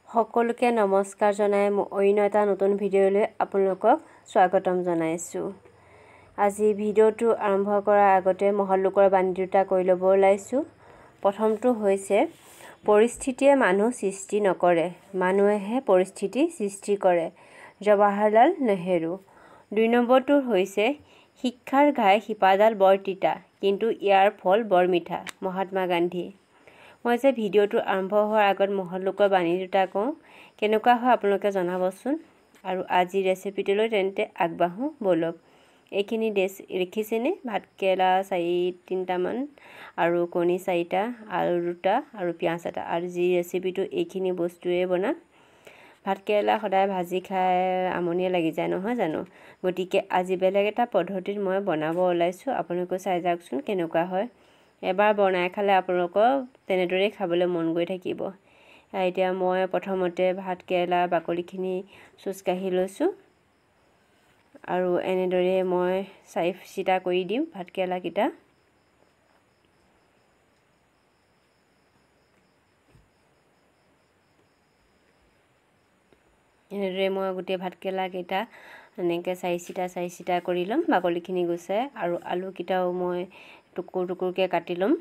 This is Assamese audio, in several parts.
সকলোকে নমস্কাৰ জনাই অন্য এটা নতুন ভিডিঅ'লৈ আপোনালোকক স্বাগতম জনাইছোঁ। আজি ভিডিঅ'টো আৰম্ভ কৰাৰ আগতে মহৎলোকৰ বাণী দুটা কৈ ল'ব ওলাইছোঁ। প্ৰথমটো হৈছে পৰিস্থিতিয়ে মানুহ সৃষ্টি নকৰে, মানুহেহে পৰিস্থিতি সৃষ্টি কৰে, জৱাহৰলাল নেহৰু। ২ নম্বৰটো হৈছে শিক্ষাৰ ঘাই শিপাডাল বৰ তিতা, কিন্তু ইয়াৰ ফল বৰ মিঠা, মহাত্মা গান্ধী। মই যে ভিডিঅ'টো আৰম্ভ হোৱাৰ আগত মহৎলোকৰ বাণী দুটা কওঁ, কেনেকুৱা হয় আপোনালোকে জনাবচোন। আৰু আজি ৰেচিপিটোলৈ তেন্তে আগবাঢ়োঁ ব'লক। এইখিনি দেখিছেনে? ভাতকেৰেলা ৩টামান আৰু কণী 4টা, আলু 2টা আৰু পিঁয়াজ 1টা। আৰু যি ৰেচিপিটো এইখিনি বস্তুৰে বনাম। ভাতকেৰেলা সদায় ভাজি খাই আমনিয়ে লাগি যায় নহয় জানো? গতিকে আজি বেলেগ এটা পদ্ধতিত মই বনাব ওলাইছোঁ। আপোনালোকে চাই যাওকচোন কেনেকুৱা হয়। এবাৰ বনাই খালে আপোনালোকৰ তেনেদৰেই খাবলৈ মন গৈ থাকিব। এতিয়া মই প্ৰথমতে ভাতকেৰেলা বাকলিখিনি চুচ কাঢ়ি লৈছোঁ আৰু এনেদৰে মই 4 চিটা কৰি দিম ভাতকেৰেলাকেইটা। এনেদৰে মই গোটেই ভাতকেৰেলাকেইটা এনেকৈ 4 চিটা কৰি ল'ম, বাকলিখিনি গুচাই। আৰু আলুকেইটাও মই টুকুৰ টুকুৰকৈ কাটি ল'ম।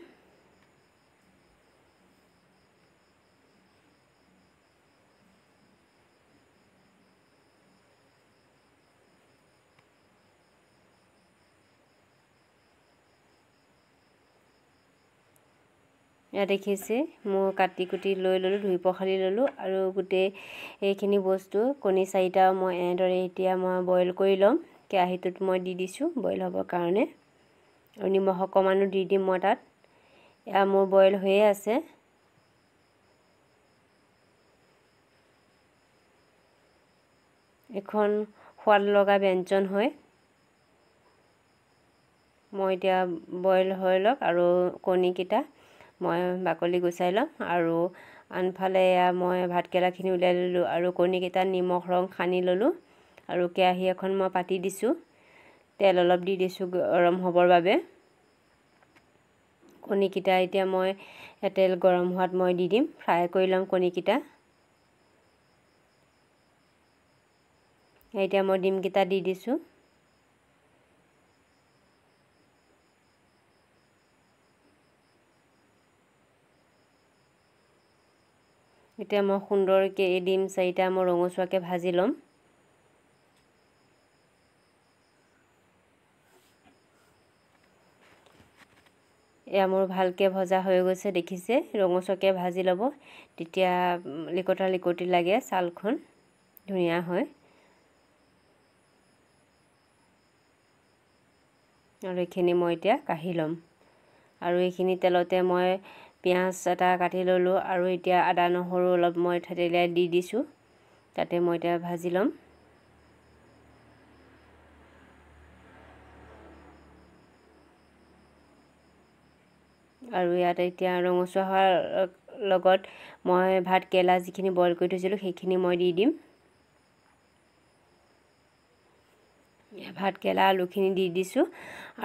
ইয়াত দেখিছে মই কাটি কুটি লৈ ল'লোঁ, ধুই পখালি ল'লোঁ। আৰু গোটেই এইখিনি বস্তু কণী 4টা মই এনেদৰে এতিয়া মই বইল কৰি ল'ম। কেৰাহীটোত মই দি দিছোঁ বইল হ'বৰ কাৰণে, আৰু নিমখ অকণমানো দি দিম মই তাত। এয়া মোৰ বইল হৈয়ে আছে। এখন সোৱাদ লগা ব্যঞ্জন হয়। মই এতিয়া বইল হৈ লওক আৰু কণীকেইটা মই বাকলি গুচাই ল'ম। আৰু আনফালে এয়া মই ভাতকেৰেলাখিনি উলিয়াই ল'লোঁ আৰু কণীকেইটা নিমখ ৰং সানি ল'লোঁ। আৰু কেৰাহী এখন মই পাতি দিছোঁ, তেল অলপ দি দিছোঁ গৰম হ'বৰ বাবে। কণীকেইটা এতিয়া মই তেল গৰম হোৱাত মই দি দিম, ফ্ৰাই কৰি ল'ম কণীকেইটা। এতিয়া মই ডিমকেইটা দি দিছোঁ। এতিয়া মই সুন্দৰকৈ এই ডিম 4টা মই ৰঙচুৱাকৈ ভাজি ল'ম। এয়া মোৰ ভালকৈ ভজা হৈ গৈছে, দেখিছে? ৰঙচুৱাকৈ ভাজি ল'ব, তেতিয়া লিকতা লিকতি লাগে, ছালখন ধুনীয়া হয়। আৰু এইখিনি মই এতিয়া কাঢ়ি ল'ম। আৰু এইখিনি তেলতে মই পিঁয়াজ 1টা কাটি ল'লোঁ আৰু এতিয়া আদা নহৰু অলপ মই থেতেলিয়াই দি দিছোঁ, তাতে মই এতিয়া ভাজি ল'ম। আৰু ইয়াত এতিয়া ৰঙচুৱা হোৱাৰ লগত মই ভাতকেৰেলা যিখিনি বইল কৰি থৈছিলোঁ সেইখিনি মই দি দিম। ভাতকেৰেলা আলুখিনি দি দিছোঁ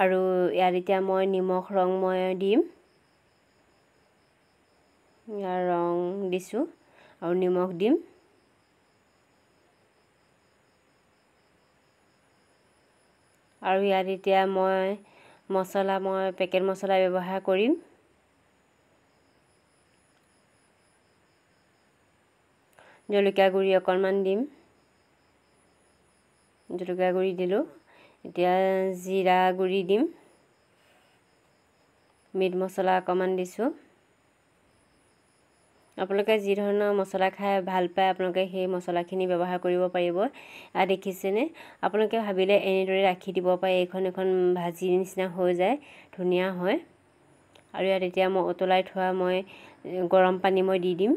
আৰু ইয়াত এতিয়া মই নিমখ ৰং মই দিম। ইয়াৰ ৰং দিছোঁ আৰু নিমখ দিম। আৰু ইয়াত এতিয়া মই পেকেট মছলা ব্যৱহাৰ কৰিম। জলকীয়া গুড়ি অকণমান দিম, জলকীয়া গুড়ি দিলোঁ। এতিয়া জিৰা গুড়ি দিম, মিট মছলা অকণমান দিছোঁ। আপোনালোকে যি ধৰণৰ মছলা খাই ভাল পায় আপোনালোকে সেই মছলাখিনি ব্যৱহাৰ কৰিব পাৰিব। আৰু দেখিছেনে? আপোনালোকে ভাবিলে এনেদৰে ৰাখি দিব পাৰে, এখন ভাজি নিচিনা হৈ যায়, ধুনীয়া হয়। আৰু ইয়াত এতিয়া মই উতলাই থোৱা মই গৰম পানী মই দি দিম।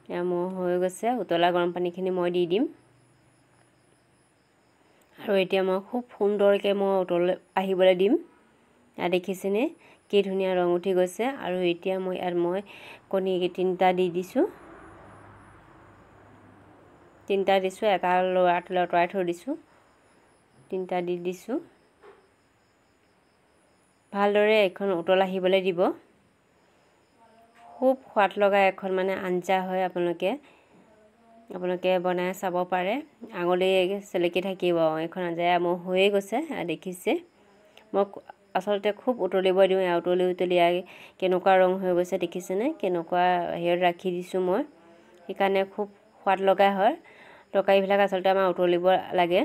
এয়া মোৰ হৈ গৈছে, উতলা গৰম পানীখিনি মই দি দিম। আৰু এতিয়া মই খুব সুন্দৰকৈ মই আহিবলৈ দিম। ইয়াত দেখিছেনে কি ধুনীয়া ৰং উঠি গৈছে। আৰু এতিয়া মই কণী 3টা দি দিছোঁ। 3টা দিছোঁ, এটা লৰাই থৈ দিছোঁ, 3টা দি দিছোঁ। ভালদৰে এখন উতল আহিবলৈ দিব। খুব সোৱাদ লগা এখন মানে আঞ্জা হয় আপোনালোকে বনাই চাব পাৰে আঙুলি চেলেকি থাকিব এখন আঞ্জা মোৰ হৈয়ে গৈছে দেখিছে মই আচলতে খুব উতলিব দিওঁ উতলি কেনেকুৱা ৰং হৈ গৈছে দেখিছেনে কেনেকুৱা হেৰিত ৰাখি দিছোঁ মই সেইকাৰণে খুব সোৱাদ লগা হয় তৰকাৰীবিলাক আচলতে আমাৰ উতলিব লাগে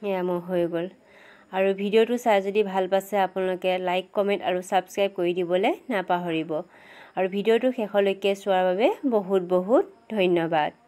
এয়া মোৰ হৈ গ'ল আৰু ভিডিঅ'টো চাই যদি ভাল পাইছে আপোনালোকে লাইক কমেণ্ট আৰু ছাবস্ক্ৰাইব কৰি দিবলৈ নাপাহৰিব আৰু ভিডিঅ'টো শেষলৈকে চোৱাৰ বাবে বহুত বহুত ধন্যবাদ